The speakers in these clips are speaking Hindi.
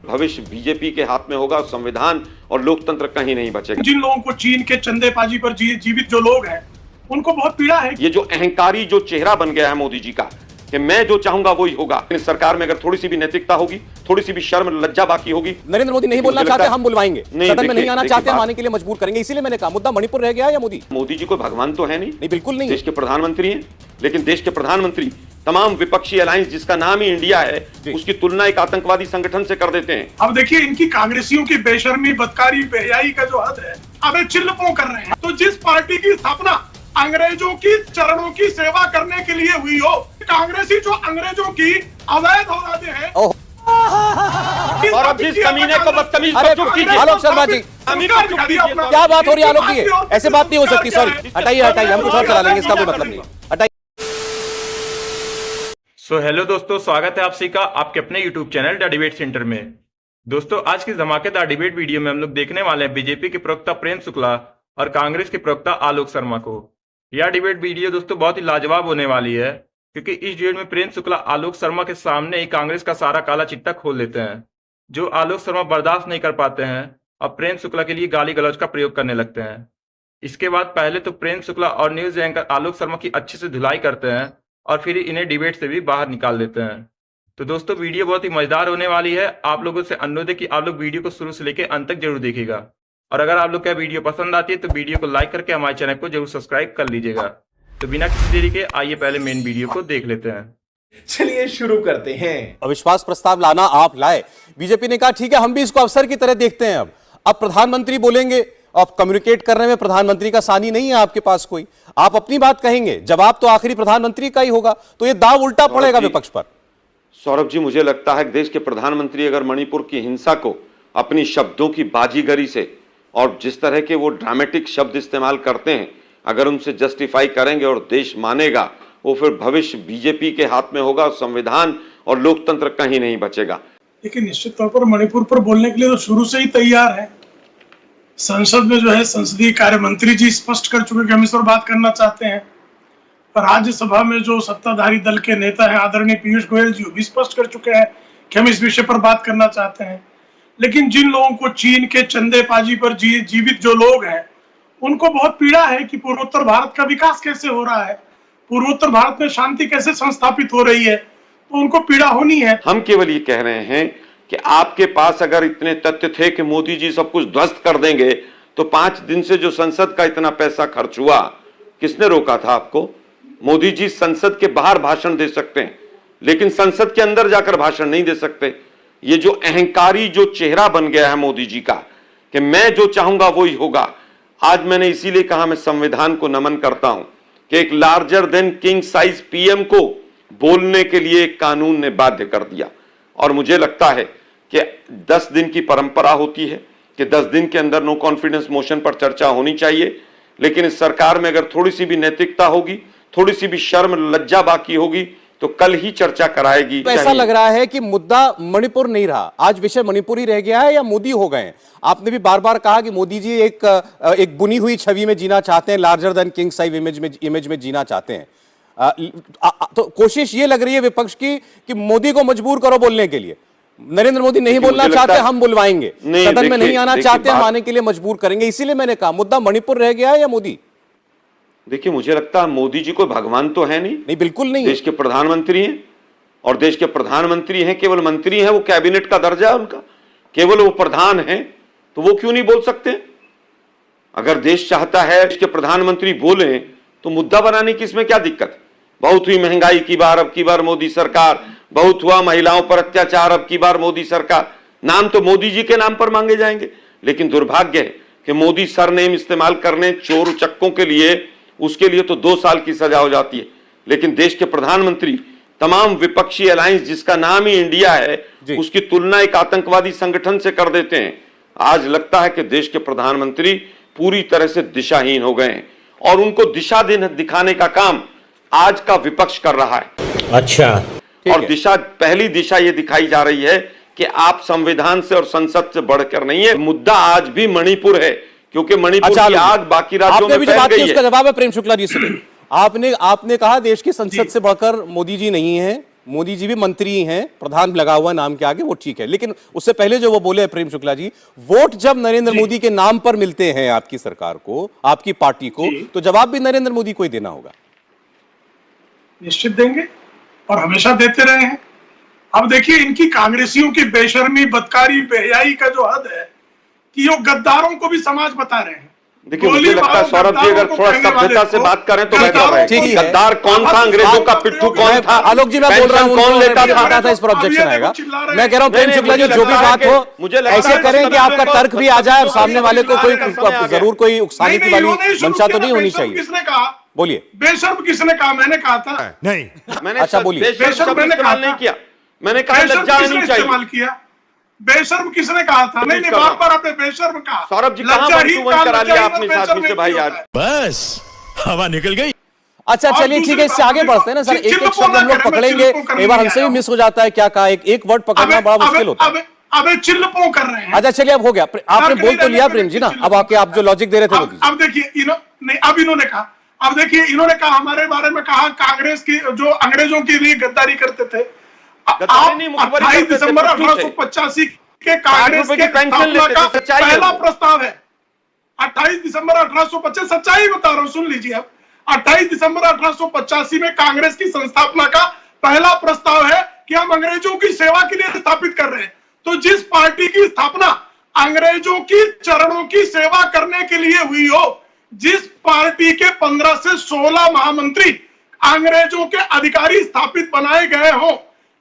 भविष्य बीजेपी के हाथ में होगा। संविधान और लोकतंत्र कहीं नहीं बचेगा। जिन लोगों को चीन के चंदेबाजी पर जीवित जो लोग हैं उनको बहुत पीड़ा है। ये जो अहंकारी जो चेहरा बन गया है मोदी जी का कि मैं जो चाहूंगा वही होगा। इस सरकार में अगर थोड़ी सी भी नैतिकता होगी, थोड़ी सी भी शर्म लज्जा बाकी होगी। नरेंद्र मोदी नहीं बोलना चाहते, हम बुलवाएंगे। सदन में नहीं आना चाहते, हम आने के लिए मजबूर करेंगे। इसीलिए मैंने कहा मुद्दा मणिपुर रह गया है या मोदी? मोदी जी कोई भगवान तो है नहीं, बिल्कुल नहीं। देश के प्रधानमंत्री हैं, लेकिन देश के प्रधानमंत्री तमाम विपक्षी अलायंस जिसका नाम ही इंडिया है उसकी तुलना एक आतंकवादी संगठन से कर देते हैं। अब देखिए इनकी कांग्रेसियों की बेशर्मी, बदकारी, बेहयाई का जो हद है, अब ये चिल्लपों कर रहे हैं। तो जिस पार्टी की स्थापना अंग्रेजों की चरणों की सेवा करने के लिए हुई हो, कांग्रेसी जो अंग्रेजों की अवैध औलादे हैं, और अब जिस कमीने को बदतमीज कर चुप कीजिए। आलोक शर्मा जी, क्या बात हो रही है आलोक जी? ऐसे बात नहीं हो सकती। सॉरी, हटाइए हटाइए, हम कुछ और चला लेंगे, इसका कोई मतलब नहीं। हटाइए। सो हेलो दोस्तों, स्वागत है आप सभी का आपके अपने YouTube channel the debate centre में। दोस्तों, आज की धमाकेदार डिबेट वीडियो में हम लोग देखने वाले हैं बीजेपी के प्रवक्ता प्रेम शुक्ला और कांग्रेस के प्रवक्ता आलोक शर्मा को। यह डिबेट वीडियो दोस्तों बहुत ही लाजवाब होने वाली है, क्योंकि इस डिबेट में प्रेम शुक्ला आलोक शर्मा के सामने ही कांग्रेस का सारा काला चिट्टा खोल देते हैं, जो आलोक शर्मा बर्दाश्त नहीं कर पाते हैं और प्रेम शुक्ला के लिए गाली गलौज का प्रयोग करने लगते हैं। इसके बाद पहले तो प्रेम शुक्ला और न्यूज एंकर आलोक शर्मा की अच्छे से धुलाई करते हैं और फिर इन्हें डिबेट से भी बाहर निकाल देते हैं। तो दोस्तों, वीडियो बहुत ही मजेदार होने वाली है। आप लोगों से अनुरोध है कि आप लोग वीडियो को शुरू से लेकर अंत तक जरूर देखिएगा, और अगर आप लोग का वीडियो पसंद आती है तो वीडियो को लाइक करके हमारे चैनल को जरूर सब्सक्राइब कर लीजिएगा। तो बिना किसी देरी के आइए पहले मेन वीडियो को देख लेते हैं। चलिए शुरू करते हैं। अविश्वास प्रस्ताव लाना आप लाए, बीजेपी ने कहा ठीक है, हम भी इसको अवसर की तरह देखते हैं। अब प्रधानमंत्री बोलेंगे, अब कम्युनिकेट करने में प्रधानमंत्री का सानी नहीं है आपके पास कोई, आप अपनी बात कहेंगे, जवाब तो आखिरी प्रधानमंत्री का ही होगा, तो ये दाव उल्टा पड़ेगा विपक्ष पर। सौरभ जी, मुझे लगता है कि देश के प्रधानमंत्री अगर मणिपुर की हिंसा को अपनी शब्दों की बाजीगरी से और जिस तरह के वो ड्रामेटिक शब्द इस्तेमाल करते हैं, अगर उनसे जस्टिफाई करेंगे और देश मानेगा, वो फिर भविष्य बीजेपी के हाथ में होगा। संविधान और लोकतंत्र कहीं नहीं बचेगा। लेकिन निश्चित तौर पर मणिपुर पर बोलने के लिए तो शुरू से ही तैयार है। संसद में जो है संसदीय कार्य मंत्री जी स्पष्ट कर चुके कि हम इस पर बात करना चाहते हैं, पर राज्यसभा में जो सत्ताधारी दल के नेता हैं आदरणीय पीयूष गोयल जी, वो भी स्पष्ट कर चुके हैं कि हम इस विषय पर बात करना चाहते हैं। लेकिन जिन लोगों को चीन के चंदेबाजी पर जीवित जो लोग हैं उनको बहुत पीड़ा है कि पूर्वोत्तर भारत का विकास कैसे हो रहा है, पूर्वोत्तर भारत में शांति कैसे संस्थापित हो रही है, तो उनको पीड़ा होनी है। हम केवल ये कह रहे हैं कि आपके पास अगर इतने तथ्य थे कि मोदी जी सब कुछ ध्वस्त कर देंगे, तो 5 दिन से जो संसद का इतना पैसा खर्च हुआ, किसने रोका था आपको? मोदी जी संसद के बाहर भाषण दे सकते हैं, लेकिन संसद के अंदर जाकर भाषण नहीं दे सकते। ये जो अहंकारी जो चेहरा बन गया है मोदी जी का कि मैं जो चाहूंगा वही होगा। आज मैंने इसीलिए कहा मैं संविधान को नमन करता हूं कि एक larger than king size PM को बोलने के लिए कानून ने बाध्य कर दिया। और मुझे लगता है कि 10 दिन की परंपरा होती है कि 10 दिन के अंदर नो कॉन्फिडेंस मोशन पर चर्चा होनी चाहिए, लेकिन इस सरकार में अगर थोड़ी सी भी नैतिकता होगी, थोड़ी सी भी शर्म लज्जा बाकी होगी, तो कल ही चर्चा कराएगी। तो ऐसा लग रहा है कि मुद्दा मणिपुर नहीं रहा, आज विषय मणिपुर ही रह गया है या मोदी हो गए? आपने भी बार बार कहा कि मोदी जी एक बुनी हुई छवि में जीना चाहते हैं, larger than king size image में जीना चाहते हैं। तो कोशिश ये लग रही है विपक्ष की कि मोदी को मजबूर करो बोलने के लिए। नरेंद्र मोदी नहीं बोलना चाहते, हम बुलवाएंगे। सदन में नहीं आना चाहते, हम आने के लिए मजबूर करेंगे। इसीलिए मैंने कहा मुद्दा मणिपुर रह गया है या मोदी? देखिए, मुझे लगता है मोदी जी कोई भगवान तो है नहीं, बिल्कुल नहीं। देश के प्रधानमंत्री हैं, और देश के प्रधानमंत्री हैं केवल मंत्री हैं, वो कैबिनेट का दर्जा है उनका, केवल वो प्रधान हैं, तो वो क्यों नहीं बोल सकते? अगर देश चाहता है देश के प्रधानमंत्री बोले तो मुद्दा बनाने की इसमें क्या दिक्कत? बहुत हुई महंगाई की बार, अब की बार मोदी सरकार, बहुत हुआ महिलाओं पर अत्याचार, अब की बार मोदी सरकार। नाम तो मोदी जी के नाम पर मांगे जाएंगे, लेकिन दुर्भाग्य है कि मोदी सरनेम इस्तेमाल करने चोर उचक्कों के लिए, उसके लिए तो 2 साल की सजा हो जाती है। लेकिन देश के प्रधानमंत्री तमाम विपक्षी अलायंस जिसका नाम ही इंडिया है उसकी तुलना एक आतंकवादी संगठन से कर देते हैं। आज लगता है कि देश के प्रधानमंत्री पूरी तरह से दिशाहीन हो गए हैं, और उनको दिशा दिखाने का काम आज का विपक्ष कर रहा है। अच्छा, और दिशा, पहली दिशा ये दिखाई जा रही है कि आप संविधान से और संसद से बढ़कर नहीं है। मुद्दा आज भी मणिपुर है, क्योंकि मणिपुर की आग बाकी राज्यों में फैल गई है। उसका जवाब है प्रेम शुक्ला जी से। आपने कहा देश की संसद से बढ़कर मोदी जी नहीं है, मोदी जी भी मंत्री हैं, प्रधान लगा हुआ नाम के आगे, वो ठीक है, लेकिन उससे पहले जो वो बोले प्रेम शुक्ला जी, वोट जब नरेंद्र मोदी के नाम पर मिलते हैं आपकी सरकार को, आपकी पार्टी को, तो जवाब भी नरेंद्र मोदी को ही देना होगा। निश्चित देंगे और हमेशा देते रहे हैं। अब देखिए इनकी कांग्रेसियों की बेशर्मी, बदकारी, बेहयाई का जो हद है कि वो गद्दारों को भी समाज बता रहे हैं। देखिए मुझे लगता है सौरभ जी अगर थोड़ा सभ्यता से बात करें तो बेहतर रहेगा। गद्दार कौन था, अंग्रेजों का पिट्ठू कौन था, आलोक जी मैं बोल रहा हूं कौन लेता था, इस पर ऑब्जेक्शन आएगा। मैं कह रहा हूं प्रेम शुक्ला जी जो भी बात हो ऐसे करें कि आपका तर्क भी आ जाए और सामने वाले को कोई जरूर कोई उकसाने की वाली मंशा तो नहीं होनी चाहिए। किसने कहा? बोलिए। बेशर्म किसने कहा? मैंने कहा था नहीं, मैंने अच्छा बोलिए। बेशर्म मैंने कहा नहीं किया, मैंने कहा लज्जा नहीं चाहिए। इस्तेमाल किया। बेशर्म किसने कहा था? नहीं बार बार आपने बेशर्म कहा। सौरभ जी कहां वन करा लिया आपने इस आदमी से भाई आज। बस हवा निकल गई। अच्छा चलिए ठीक है, इससे आगे बढ़ते हैं ना सर। एक एक शब्द हम लोग पकड़ेंगे, एक बार हमसे भी मिस हो जाता है, क्या कहा, एक वर्ड पकड़ना बड़ा मुश्किल होता है। अबे चिल्लपो कर रहे हैं। अच्छा चलिए अब हो गया, आपने बोल तो लिया प्रेम जी ना, अब आके आप जो लॉजिक दे रहे थे अब देखिए इन्होंने कहा, अब देखिए इन्होंने कहा हमारे बारे में कहा कांग्रेस की जो अंग्रेजों के लिए गद्दारी करते थे। आप 28 दिसंबर 1885 के कांग्रेस के स्थापना का पहला प्रस्ताव है। 28 दिसंबर 1885, सच्चाई बता रहा हूं, सुन लीजिए आप। 28 दिसंबर 1885 में कांग्रेस की संस्थापना का पहला प्रस्ताव है कि हम अंग्रेजों की सेवा के लिए स्थापित कर रहे हैं। तो जिस पार्टी की स्थापना अंग्रेजों की चरणों की सेवा करने के लिए हुई हो, जिस पार्टी के 15 से 16 महामंत्री अंग्रेजों के अधिकारी स्थापित बनाए गए हो,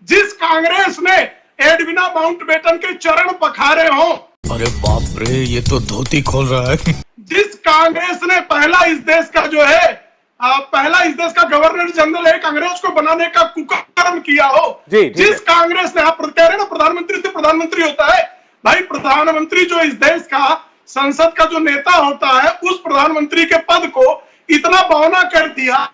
जिस कांग्रेस ने एडविना माउंटबेटन के चरण पखारे हो, अरे बाप रे, ये तो धोती खोल रहा है। जिस कांग्रेस ने पहला इस देश का गवर्नर जनरल एक अंग्रेज को बनाने का कुकर्म किया हो, जिस कांग्रेस ने, आप कह रहे ना प्रधानमंत्री से प्रधानमंत्री होता है, भाई प्रधानमंत्री जो इस देश का संसद का जो नेता होता है, उस प्रधानमंत्री के पद को इतना बौना कर दिया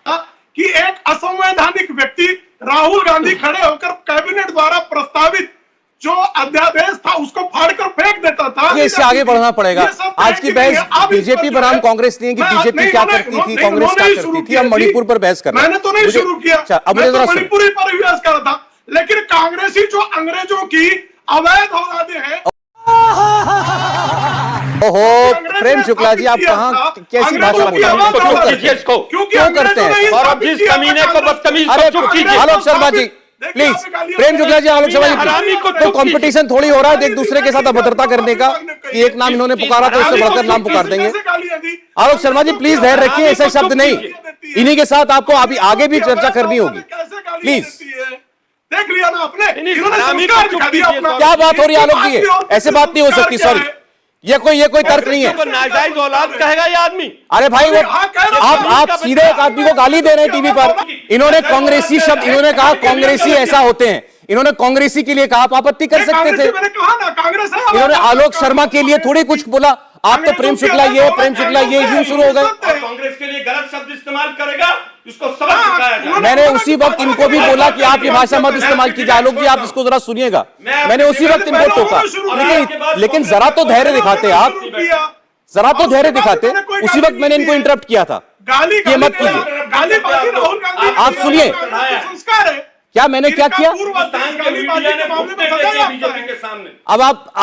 कि एक असंवैधानिक व्यक्ति राहुल गांधी खड़े होकर कैबिनेट द्वारा प्रस्तावित जो अध्यादेश था उसको फाड़कर फेंक देता था। इससे आगे बढ़ना पड़ेगा। आज की बहस बीजेपी बनाम कांग्रेस नहीं है कि बीजेपी क्या करती थी, कांग्रेस क्या करती थी। हम मणिपुर पर बहस कर रहे हैं। मैंने तो नहीं शुरू किया, मैं तो मणिपुरी पर भी बहस कर रहा था, लेकिन कांग्रेसी जो अंग्रेजों की अवैध औलादे हैं। ओहो प्रेम शुक्ला जी, आप कहाँ कैसी भाषा बोल रहे हैं, क्यों करते हैं? सौरभ जी इस कमीने को बदतमीज अरे आलोक शर्मा जी प्लीज, प्रेम शुक्ला जी, आलोक शर्मा जी, तो कंपटीशन थोड़ी हो रहा है एक दूसरे के साथ अभद्रता करने का कि एक नाम इन्होंने पुकारा तो उससे बढ़कर नाम पुकार देंगे। आलोक शर्मा जी प्लीज धैर्य रखिए, ऐसे शब्द नहीं, इन्हीं के साथ आपको अभी आगे भी चर्चा करनी होगी प्लीज। देख लिया ना आपने, क्या बात हो रही है आलोक जी, ऐसे बात नहीं हो सकती, सॉरी, ये कोई तर्क नहीं है। नाजायज औलाद कहेगा ये आदमी। अरे भाई वो आप सीधे एक आदमी को गाली दे रहे हैं टीवी पर। इन्होंने कांग्रेसी शब्द, इन्होंने कहा कांग्रेसी ऐसा होते हैं, इन्होंने कांग्रेसी के लिए कहा, आप आपत्ति कर सकते थे। इन्होंने आलोक शर्मा के लिए थोड़ी कुछ बोला, आप तो प्रेम शुक्ला ये, प्रेम शुक्ला ये, यूं शुरू हो गए। कांग्रेस के लिए गलत शब्द इस्तेमाल करेगा, उसको सबक सिखाया जाए। मैंने उसी वक्त इनको भी बोला कि आप ये भाषा मत इस्तेमाल कीजिए। आलोक जी आप इसको जरा सुनिएगा, मैंने उसी वक्त इनको टोका, लेकिन जरा तो धैर्य दिखाते आप, जरा तो धैर्य दिखाते। उसी वक्त मैंने इनको इंटरप्ट किया था, ये मत कीजिए। आप सुनिए क्या मैंने क्या किया। अब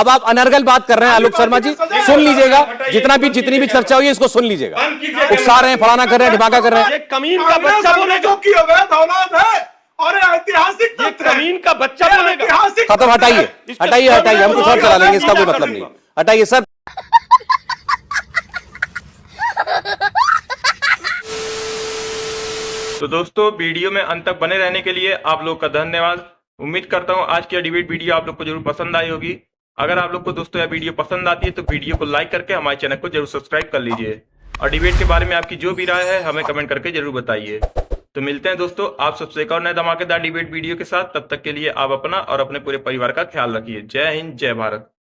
आप अनर्गल बात कर रहे हैं आलोक शर्मा जी, सुन लीजिएगा, जितनी भी चर्चा हुई है इसको सुन लीजिएगा। उकसा रहे हैं, फलाना कर रहे हैं, ढिमाका कर रहे हैं। कमीन का बच्चा बोलेगा की अवैध औलाद है और ऐतिहासिक कमीन का बच्चा बोलेगा। खत्म, हटाइए हटाइए हटाइए, हम कुछ और चला लेंगे, इसका कोई मतलब नहीं, हटाइए सर। तो दोस्तों वीडियो में अंत तक बने रहने के लिए आप लोग का धन्यवाद। उम्मीद करता हूं आज की डिबेट वीडियो आप लोग को जरूर पसंद आई होगी। अगर आप लोग को दोस्तों यह वीडियो पसंद आती है तो वीडियो को लाइक करके हमारे चैनल को जरूर सब्सक्राइब कर लीजिए और डिबेट के बारे में आपकी जो भी राय है हमें कमेंट करके जरूर बताइए। तो मिलते हैं दोस्तों आप सबसे एक और नए धमाकेदार डिबेट वीडियो के साथ। तब तक के लिए आप अपना और अपने पूरे परिवार का ख्याल रखिए। जय हिंद, जय भारत।